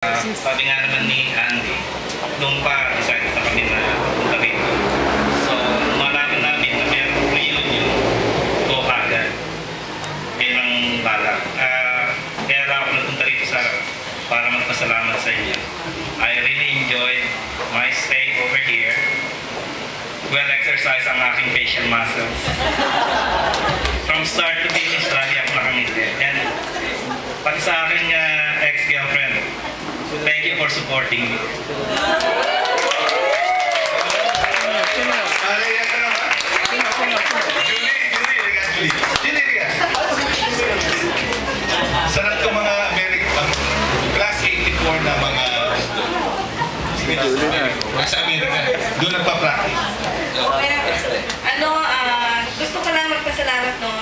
Sabi nga naman ni Andy, noong pa decided na kami na punta rito. So, malaman namin na mayroong reunion ko agad. Yan ang balak. Kaya ako nagpunta rito para magpasalamat sa inyo. I really enjoyed my stay over here. Well exercise ang aking facial muscles. From start to finish, lagi ako nakangiti. And pati sa aking ex-girlfriend, thank you for supporting me. Sarap itong mga class 84 na mga nasa Amerika. Doon nagpa-practice. Gusto ko lang magpasalamat, no?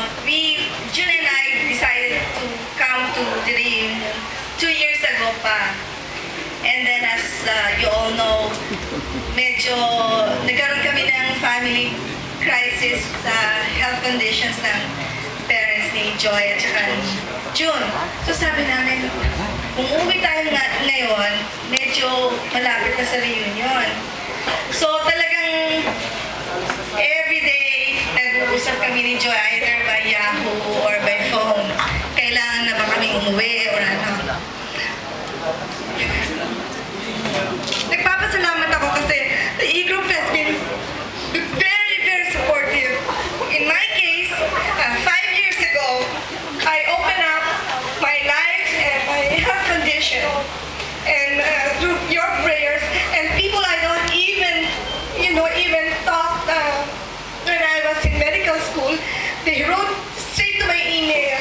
June and I decided to come to the reunion 2 years ago pa. And then as you all know, medyo nagkaroon kami ng family crisis sa health conditions ng parents ni Joy at saka ni June. So sabi namin, kung uuwi tayo ngayon, medyo malapit na sa reunion. So talagang everyday nag-uusap kami ni Joy either by Yahoo or by phone. Kailangan na ba kami umuwi or ano. Nagpapasalamat ako kasi the E-Group has been very, very supportive. In my case, 5 years ago, I opened up my life and my health condition. And through your prayers and people I don't even thought when I was in medical school, they wrote straight to my email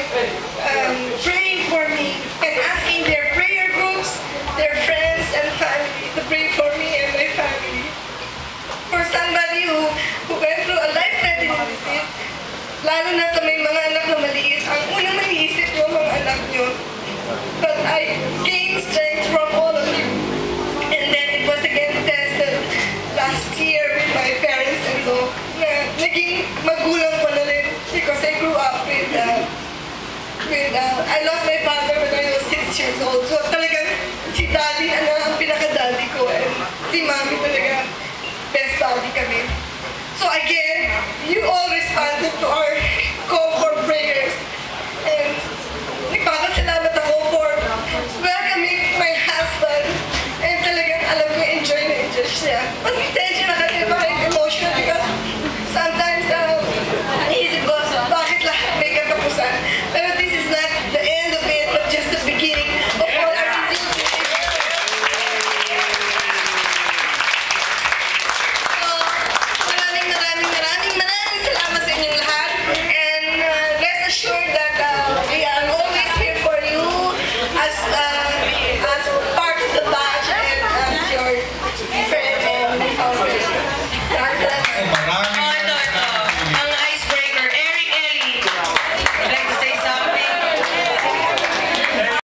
praying for me and asking their prayer groups, their friends and family to pray for me and my family. For somebody who went through a life-threatening disease, lalo na sa may mga anak na maliit, ang unang maiisip yung mga anak nyo. But I gained strength from all of you. And then it was again tested last year with my parents-in-law na naging magulang ko na rin because I grew up with I lost my father when I was 6 years old. So talagang si daddy ang pinaka-daddy ko and si mommy talaga best daddy kami. So again, you all responded to our call for